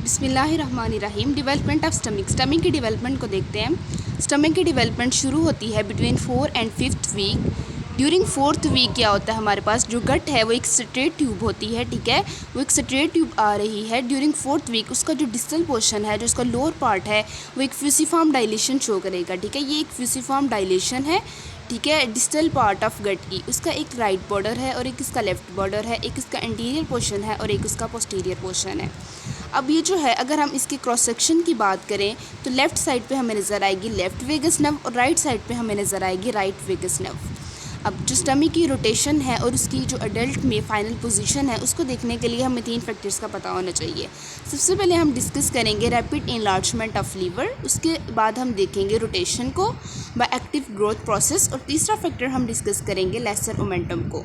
बिस्मिल्लाहिर्रहमानिर्रहीम। Development of stomach की development को देखते हैं। स्टमक की डेवलपमेंट शुरू होती है between 4 and 5th week. During 4th week क्या होता है, हमारे पास जो गट है वो एक स्ट्रेट ट्यूब होती है, ठीक है, वो एक स्ट्रेट ट्यूब आ रही है। ड्यूरिंग 4th वीक उसका जो डिस्टल पोर्शन है, जो उसका लोअर पार्ट है, वो एक फ्यूसिफॉर्म डायलेशन शो करेगा, ठीक है। ये एक फ्यूसिफॉर्म डायलेशन है, ठीक है, डिस्टल पार्ट ऑफ गट की। उसका एक राइट बॉर्डर है और एक इसका लेफ्ट बॉर्डर है, एक इसका एंटीरियर पोर्शन है और एक उसका पोस्टीरियर पोर्शन है। अब ये जो है, अगर हम इसके क्रॉस सेक्शन की बात करें तो लेफ़्ट साइड पे हमें नज़र आएगी लेफ़्ट वेगस नर्व और राइट साइड पे हमें नज़र आएगी राइट वेगस नर्व। अब जो स्टमक की रोटेशन है और उसकी जो अडल्ट में फाइनल पोजीशन है, उसको देखने के लिए हमें 3 फैक्टर्स का पता होना चाहिए। सबसे पहले हम डिस्कस करेंगे रैपिड इनलार्जमेंट ऑफ लीवर, उसके बाद हम देखेंगे रोटेशन को बाय एक्टिव ग्रोथ प्रोसेस, और तीसरा फैक्टर हम डिस्कस करेंगे लेसर मोमेंटम को।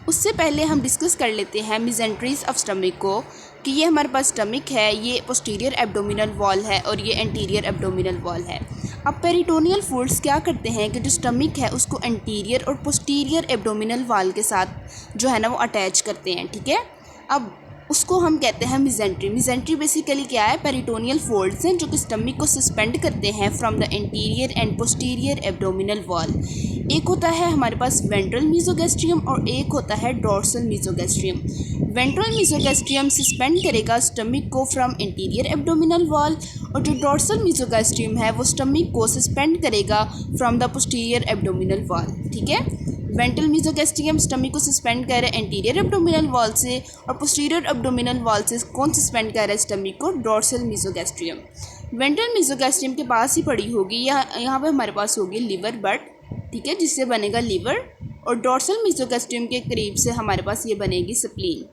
उससे पहले हम डिस्कस कर लेते हैं मिजेंट्रीज ऑफ स्टमक को, कि ये हमारे पास स्टमक है, ये पोस्टीरियर एब्डोमिनल वॉल है और ये एंटीरियर एब्डोमिनल वॉल है। अब पेरिटोनियल फ्लूइड्स क्या करते हैं कि जो स्टमक है उसको एंटीरियर और पोस्टीरियर एब्डोमिनल वॉल के साथ जो है ना वो अटैच करते हैं, ठीक है। अब उसको हम कहते हैं मिजेंट्री। मिजेंट्री बेसिकली क्या है, पेरिटोनियल फोल्ड्स हैं जो कि स्टमक को सस्पेंड करते हैं from the anterior and posterior abdominal wall. एक होता है हमारे पास वेंट्रल मीजोगैस्ट्रियम और एक होता है डोर्सल मीजोगैस्ट्रियम। वेंट्रल मीजोगैस्ट्रियम सस्पेंड करेगा स्टमक को फ्रॉम एंटीरियर एब्डोमिनल वॉल, और जो डोर्सल मीजोगैस्ट्रियम है वो स्टमक को सस्पेंड करेगा from the posterior abdominal wall, ठीक है। वेंट्रल मीजोगैस्ट्रियम स्टमक को सस्पेंड कर रहा है एंटीरियर एब्डोमिनल वॉल से, और पोस्टीरियर एब्डोमिनल वॉल से कौन सस्पेंड कर रहा है स्टमक को, डोर्सल मीजोगैस्ट्रियम। वेंट्रल मीजोगैस्ट्रियम के पास ही पड़ी होगी, यहाँ पे हमारे पास होगी लिवर बट, ठीक है, जिससे बनेगा लीवर, और डोर्सल मीजोगैस्ट्रियम के करीब से हमारे पास ये बनेगी स्प्लीन।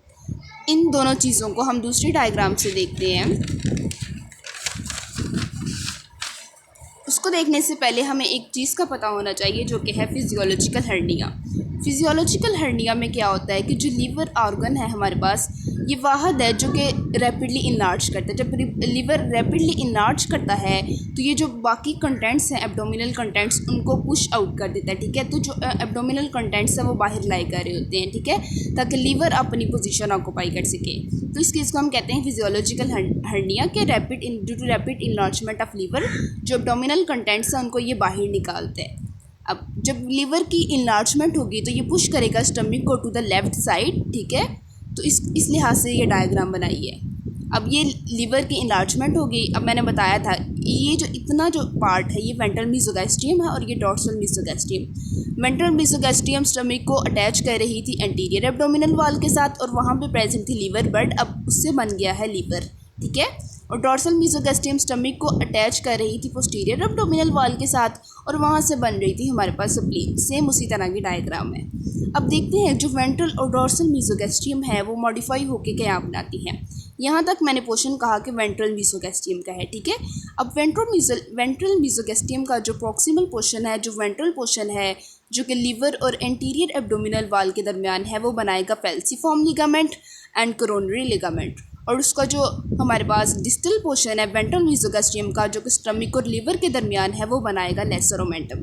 इन दोनों चीज़ों को हम दूसरी डायग्राम से देखते हैं। उसको देखने से पहले हमें एक चीज़ का पता होना चाहिए जो कि है फिजियोलॉजिकल हर्निया। फिजियोलॉजिकल हर्निया में क्या होता है कि जो लीवर ऑर्गन है हमारे पास, ये वाहद है जो कि रैपिडली इनलार्ज करता है। जब लीवर रैपिडली इनलार्ज करता है तो ये जो बाकी कंटेंट्स हैं, एब्डोमिनल कंटेंट्स, उनको पुश आउट कर देता है, ठीक है। तो जो एब्डोमिनल कंटेंट्स हैं वो बाहर लाई कर रहे होते हैं, ठीक है, ताकि लीवर अपनी पोजीशन ऑक्यूपाई कर सके। तो इस केस को हम कहते हैं फिजियोलॉजिकल हर्निया के due to rapid enlargement of liver जो एब्डोमिनल कंटेंट्स हैं उनको ये बाहर निकालते हैं। अब जब लीवर की इनलार्जमेंट होगी तो ये पुश करेगा स्टमक को टू द लेफ़्ट साइड, ठीक है। तो इस लिहाज से ये डायग्राम बनाई है। अब ये लीवर की इनलार्जमेंट होगी। अब मैंने बताया था ये जो इतना जो पार्ट है ये वेंट्रल मीजोगैस्ट्रियम है और ये डोर्सल मीजोगैस्ट्रियम। वेंट्रल मीजोगैस्ट्रियम स्टमक को अटैच कर रही थी एंटीरियर एब्डोमिनल वॉल के साथ और वहाँ पे प्रेजेंट थी लीवर, बट अब उससे बन गया है लीवर, ठीक है। और डोर्सल मीजोगैस्ट्रियम स्टमक को अटैच कर रही थी पोस्टीरियर एब्डोमिनल वॉल के साथ और वहाँ से बन रही थी हमारे पास स्प्लीन। सेम उसी तरह की डायग्राम है। अब देखते हैं जो वेंट्रल और डोर्सल मीजोगैस्ट्रियम है वो मॉडिफाई होकर क्या बनाती है। यहाँ तक मैंने पोर्शन कहा कि वेंट्रल मीजोगैस्ट्रियम का है, ठीक है। अब वेंट्रल मीजोगैस्ट्रियम का जो प्रॉक्सिमल पोर्शन है, जो वेंट्रल पोर्शन है, जो कि लीवर और एंटीरियर एब्डोमिनल वॉल के दरमियान है, वो बनाएगा फेल्सिफॉर्म लिगामेंट एंड कोरोनरी लिगामेंट। और उसका जो हमारे पास डिस्टल पोर्शन है वेंट्रल मीजोगैस्ट्रियम का, जो कि स्टमक और लीवर के दरमियान है, वो बनाएगा लेसर ओमेंटम।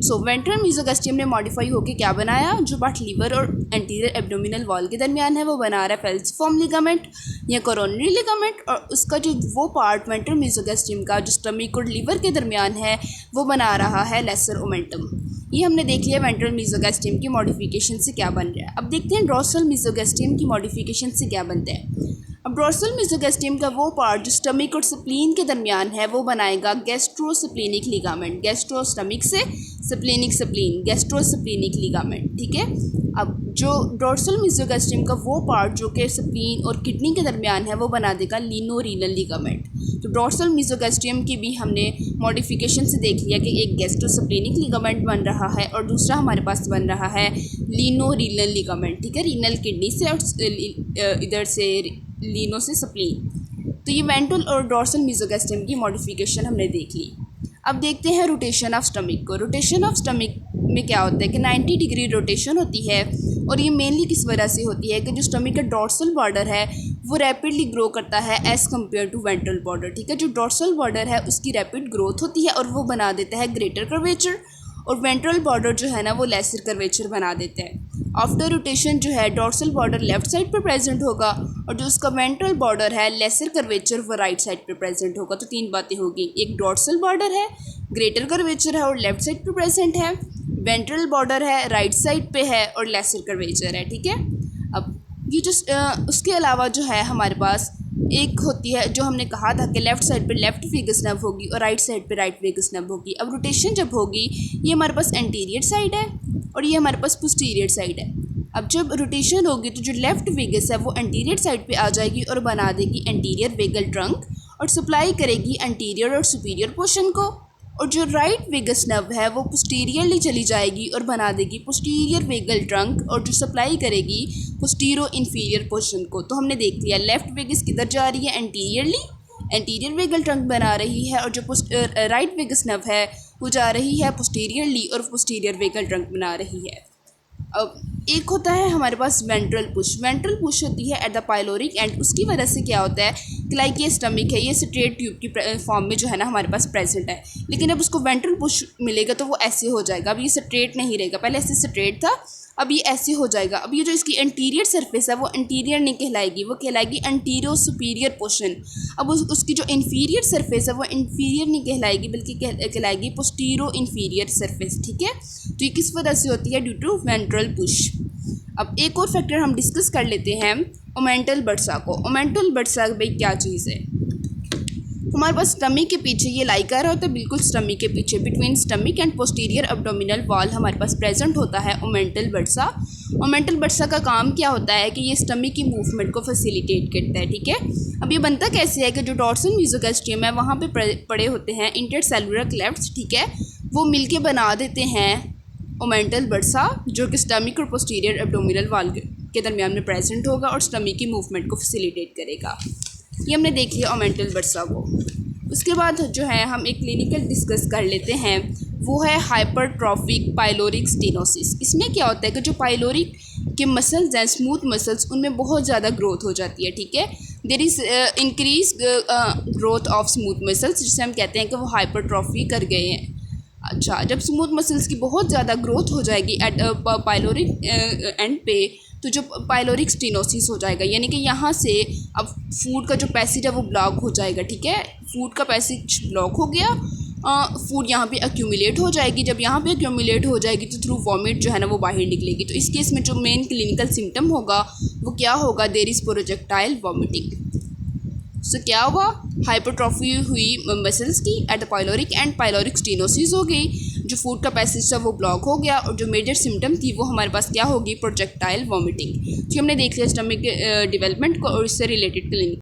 सो वेंट्रल मीजोगैस्ट्रियम ने मॉडिफाई होकर क्या बनाया, जो पार्ट लीवर और एंटीरियर एब्डोमिनल वॉल के दरमियान है वो बना रहा है फेल्सिफॉर्म लिगामेंट या कोरोनरी लिगामेंट, और उसका जो वो पार्ट वेंट्रल मीजोगैस्ट्रियम का जो स्टमक और लीवर के दरमियान है वो बना रहा है लेसर ओमेंटम। ये हमने देख लिया वेंट्रल मीजोगैस्ट्रियम की मॉडिफिकेशन से क्या बन रहा है। अब देखते हैं डोर्सल मीजोगैस्ट्रियम की मॉडिफिकेशन से क्या बनता है। अब डोर्सल मीजोगैस्ट्रियम का वो पार्ट जो स्टमक और स्प्लीन के दरमियान है वो बनाएगा गैस्ट्रोस्प्लीनिक लिगामेंट। गैस्ट्रो स्टमक से स्प्लीनिक स्प्लीन, गैस्ट्रोस्प्लीनिक लिगामेंट, ठीक है। अब जो डोर्सल मीजोगैस्ट्रियम का वो पार्ट जो कि स्प्लीन और किडनी के दरमियान है वो बना देगा लीनो-रीनल लिगामेंट। तो डोर्सल मीजोगैस्ट्रियम की भी हमने मॉडिफिकेशन से देख लिया कि एक गैस्ट्रोस्प्लीनिक लिगामेंट बन रहा है और दूसरा हमारे पास बन रहा है लीनो-रीनल लिगामेंट, ठीक है, रीनल किडनी से और इधर से लीनो से स्प्लीन। तो ये वेंट्रल और डोर्सल मीजोगैस्ट्रियम की मॉडिफिकेशन हमने देख ली। अब देखते हैं रोटेशन ऑफ स्टमक को। रोटेशन ऑफ स्टमक में क्या होता है कि 90 डिग्री रोटेशन होती है, और ये मेनली किस वजह से होती है कि जो स्टमक का डोर्सल बॉर्डर है वो रैपिडली ग्रो करता है as compare to ventral border, ठीक है। जो डोर्सल बॉर्डर है उसकी रैपिड ग्रोथ होती है और वो बना देता है ग्रेटर कर्वेचर, और वेंट्रल बॉर्डर जो है ना वो लेसर कर्वेचर बना देता है। आफ्टर रोटेशन जो है डॉर्सल बॉर्डर लेफ्ट साइड पर प्रेजेंट होगा और जो उसका वेंट्रल बॉर्डर है लेसर कर्वेचर वो राइट साइड पर प्रेजेंट होगा। तो तीन बातें होगी, एक डॉर्सल बॉर्डर है, ग्रेटर कर्वेचर है और लेफ्ट साइड पर प्रेजेंट है, वेंट्रल बॉर्डर है राइट साइड पे है और लेसर कर्वेचर है। ठीक है, अब ये जो उसके अलावा जो है हमारे पास एक होती है जो हमने कहा था कि लेफ़्ट साइड पे लेफ़्ट वेगस नर्व होगी और राइट साइड पे राइट वेगस नर्व होगी। अब रोटेशन जब होगी ये हमारे पास एंटीरियर साइड है और ये हमारे पास पोस्टीरियर साइड है। अब जब रोटेशन होगी तो जो लेफ़्ट वेगस है वो एंटीरियर साइड पे आ जाएगी और बना देगी एंटीरियर वेगल ट्रंक और सप्लाई करेगी एंटीरियर और सुपीरियर पोर्शन को, और जो राइट वेगस नर्व है वो पोस्टीरियरली चली जाएगी और बना देगी पोस्टीरियर वेगल ट्रंक और जो सप्लाई करेगी पोस्टीरो इन्फीरियर पोर्शन को। तो हमने देख लिया लेफ़्ट वेगस किधर जा रही है, एंटीरियरली, एंटीरियर वेगल ट्रंक बना रही है, और जो राइट वेगस नर्व है वो जा रही है पोस्टीरियरली और पोस्टीरियर वेगल ट्रंक बना रही है। अब एक होता है हमारे पास वेंट्रल पुश। वेंट्रल पुश होती है एट द पाइलोरिक एंड। उसकी वजह से क्या होता है कि लाइक ये स्टमक है, ये स्ट्रेट ट्यूब की फॉर्म में जो है ना हमारे पास प्रेजेंट है, लेकिन अब उसको वेंट्रल पुश मिलेगा तो वो ऐसे हो जाएगा। अब ये स्ट्रेट नहीं रहेगा, पहले ऐसे स्ट्रेट था, अब ये ऐसे हो जाएगा। अब ये जो इसकी एंटीरियर सरफेस है वो एंटीरियर नहीं कहलाएगी, वो कहलाएगी एंटीरियो सुपीरियर पोर्शन। अब उसकी जो इन्फीरियर सरफेस है वो इन्फीरियर नहीं कहलाएगी बल्कि कहलाएगी पोस्टीरो इन्फीरियर सरफेस। ठीक है, तो ये किस वजह से होती है, ड्यू टू वेंट्रल पुश। अब एक और फैक्टर हम डिस्कस कर लेते हैं ओमेंटल बर्सा को। ओमेंटल बर्सा भाई क्या चीज़ है, हमारे पास स्टमक के पीछे ये लाई कर रहा होता है, बिल्कुल स्टमक के पीछे between stomach and posterior abdominal wall हमारे पास प्रेजेंट होता है ओमेंटल बर्सा। ओमेंटल बर्सा का काम क्या होता है कि ये स्टमक की मूवमेंट को फैसिलिटेट करता है। ठीक है, अब ये बनता कैसे है कि जो डॉर्सल मेसोगैस्ट्रियम है वहाँ पे पड़े होते हैं इंटरसेलुलर क्लेफ्ट्स, ठीक है, वो मिलके बना देते हैं ओमेंटल बर्सा जो कि स्टमक और पोस्टीरियर एब्डोमिनल वॉल के दरमियान में प्रेजेंट होगा और स्टमक की मूवमेंट को फैसिलिटेट करेगा। ये हमने देख लिया ओमेंटल बर्सा को। उसके बाद जो है हम एक क्लिनिकल डिस्कस कर लेते हैं, वो है हाइपरट्रॉफिक पाइलोरिक स्टेनोसिस। इसमें क्या होता है कि जो पाइलोरिक के मसल्स हैं, स्मूथ मसल्स, उनमें बहुत ज़्यादा ग्रोथ हो जाती है। ठीक है, there is increase growth of smooth muscles, जिसे हम कहते हैं कि वो हाइपरट्रॉफी कर गए हैं। अच्छा, जब स्मूथ मसल्स की बहुत ज़्यादा ग्रोथ हो जाएगी एट पाइलोरिक एंड पे, तो जो पाइलोरिक स्टेनोसिस हो जाएगा, यानी कि यहाँ से अब फूड का जो पैसेज है वो ब्लॉक हो जाएगा। ठीक है, फूड का पैसेज ब्लॉक हो गया, फूड यहाँ पे एक्यूमुलेट हो जाएगी। जब यहाँ पे एक्यूमुलेट हो जाएगी तो थ्रू वॉमिट जो है ना वो बाहर निकलेगी। तो इस केस में जो मेन क्लिनिकल सिम्टम होगा वो क्या होगा, देयर इज़ प्रोजेक्टाइल वॉमिटिंग। सो क्या हुआ, हाइपरट्रॉफी हुई मसल्स की at the pyloric and pyloric stenosis हो गई, जो फूड का पैसेज था वो ब्लॉक हो गया और जो मेजर सिम्टम थी वो हमारे पास क्या होगी, प्रोजेक्टाइल वॉमिटिंग। तो हमने देख लिया स्टमक के डेवलपमेंट को और इससे रिलेटेड क्लिनिक।